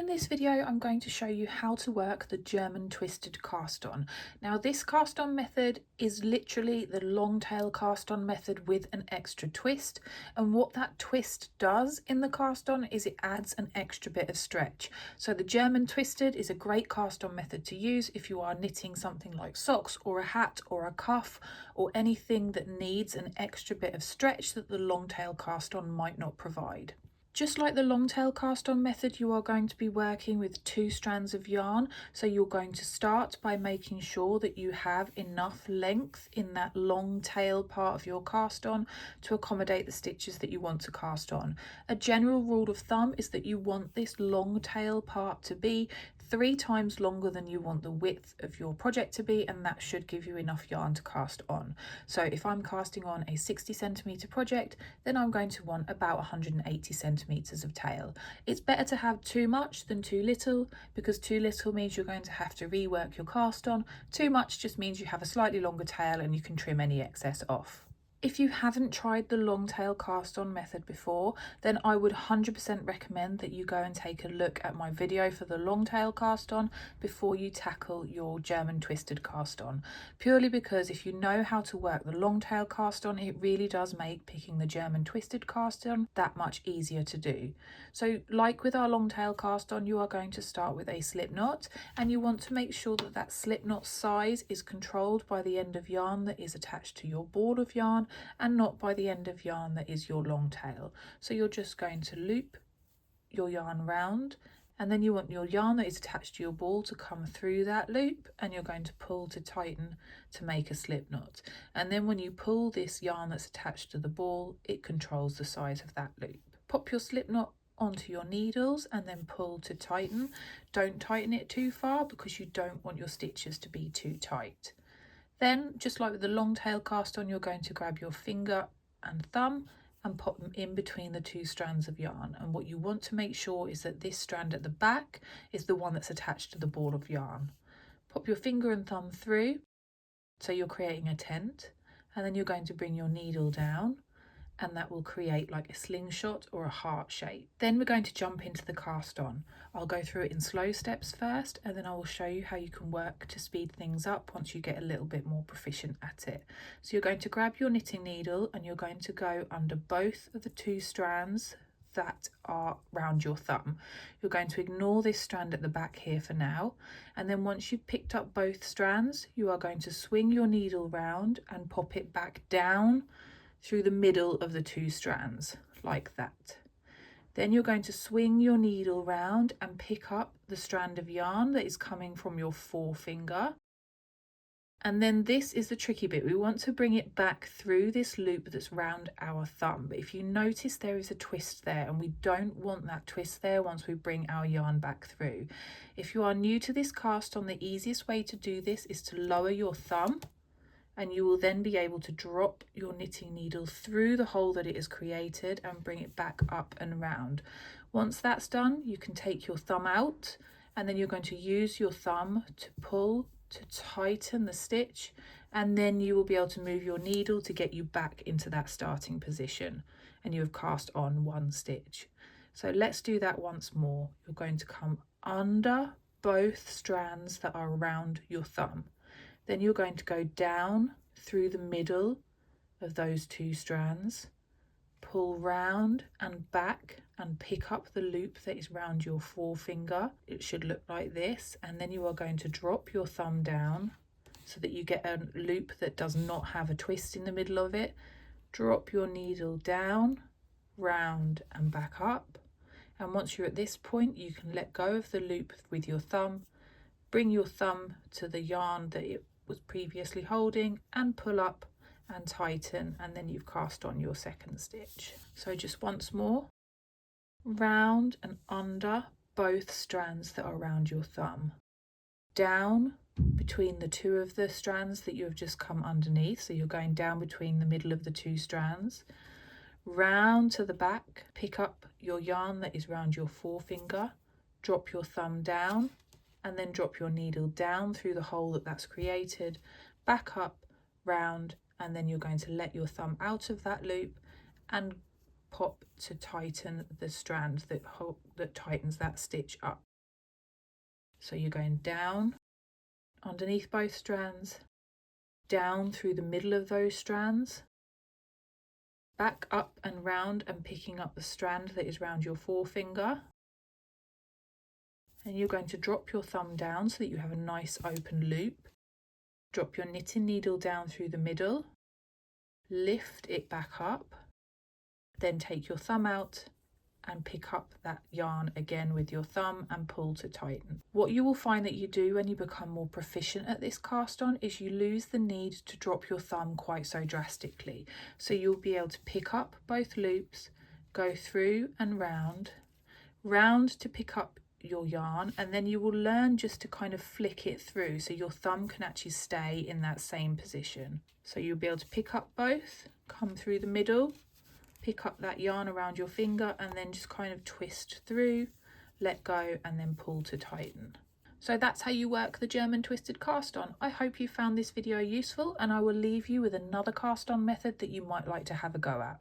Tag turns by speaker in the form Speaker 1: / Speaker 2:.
Speaker 1: this video, I'm going to show you how to work the German twisted cast-on. Now, this cast-on method is literally the long tail cast-on method with an extra twist. And what that twist does in the cast-on is it adds an extra bit of stretch. So the German twisted is a great cast-on method to use if you are knitting something like socks or a hat or a cuff or anything that needs an extra bit of stretch that the long tail cast-on might not provide. Just like the long tail cast on method, you are going to be working with 2 strands of yarn. So you're going to start by making sure that you have enough length in that long tail part of your cast on to accommodate the stitches that you want to cast on. A general rule of thumb is that you want this long tail part to be 3 times longer than you want the width of your project to be, and that should give you enough yarn to cast on. So if I'm casting on a 60 centimetre project, then I'm going to want about 180 centimetres of tail. It's better to have too much than too little, because too little means you're going to have to rework your cast on. Too much just means you have a slightly longer tail and you can trim any excess off. If you haven't tried the long tail cast on method before, then I would 100% recommend that you go and take a look at my video for the long tail cast on before you tackle your German twisted cast on. Purely because if you know how to work the long tail cast on, it really does make picking the German twisted cast on that much easier to do. So like with our long tail cast on, you are going to start with a slip knot, and you want to make sure that that slip knot size is controlled by the end of yarn that is attached to your ball of yarn, and not by the end of yarn that is your long tail. So you're just going to loop your yarn round, and then you want your yarn that is attached to your ball to come through that loop, and you're going to pull to tighten to make a slip knot. And then when you pull this yarn that's attached to the ball, it controls the size of that loop. Pop your slip knot onto your needles and then pull to tighten. Don't tighten it too far because you don't want your stitches to be too tight. Then, just like with the long tail cast on, you're going to grab your finger and thumb and pop them in between the 2 strands of yarn. And what you want to make sure is that this strand at the back is the one that's attached to the ball of yarn. Pop your finger and thumb through, so you're creating a tent, and then you're going to bring your needle down, and that will create like a slingshot or a heart shape. Then we're going to jump into the cast on. I'll go through it in slow steps first, and then I will show you how you can work to speed things up once you get a little bit more proficient at it. So you're going to grab your knitting needle and you're going to go under both of the 2 strands that are round your thumb. You're going to ignore this strand at the back here for now, and then once you've picked up both strands, you are going to swing your needle round and pop it back down through the middle of the 2 strands, like that. Then you're going to swing your needle round and pick up the strand of yarn that is coming from your forefinger. And then this is the tricky bit. We want to bring it back through this loop that's round our thumb. But if you notice, there is a twist there, and we don't want that twist there once we bring our yarn back through. If you are new to this cast on, the easiest way to do this is to lower your thumb, and you will then be able to drop your knitting needle through the hole that it has created and bring it back up and round. Once that's done, you can take your thumb out, and then you're going to use your thumb to pull to tighten the stitch, and then you will be able to move your needle to get you back into that starting position, and you have cast on 1 stitch. So let's do that once more. You're going to come under both strands that are around your thumb. Then you're going to go down through the middle of those 2 strands, pull round and back and pick up the loop that is round your forefinger. It should look like this, and then you are going to drop your thumb down so that you get a loop that does not have a twist in the middle of it. Drop your needle down, round and back up, and once you're at this point, you can let go of the loop with your thumb, bring your thumb to the yarn that it was previously holding and pull up and tighten, and then you've cast on your 2nd stitch. So just once more, round and under both strands that are around your thumb, down between the 2 of the strands that you have just come underneath, so you're going down between the middle of the 2 strands, round to the back, pick up your yarn that is round your forefinger, drop your thumb down, and then drop your needle down through the hole that's created, back up, round, and then you're going to let your thumb out of that loop and pop to tighten the strand that tightens that stitch up. So you're going down underneath both strands, down through the middle of those strands, back up and round and picking up the strand that is round your forefinger. And you're going to drop your thumb down so that you have a nice open loop. Drop your knitting needle down through the middle, lift it back up, then take your thumb out and pick up that yarn again with your thumb and pull to tighten. What you will find that you do when you become more proficient at this cast on is you lose the need to drop your thumb quite so drastically. So you'll be able to pick up both loops, go through and round to pick up your yarn, and then you will learn just to kind of flick it through so your thumb can actually stay in that same position. So you'll be able to pick up both, come through the middle, pick up that yarn around your finger and then just kind of twist through, let go and then pull to tighten. So that's how you work the German twisted cast on. I hope you found this video useful, and I will leave you with another cast on method that you might like to have a go at.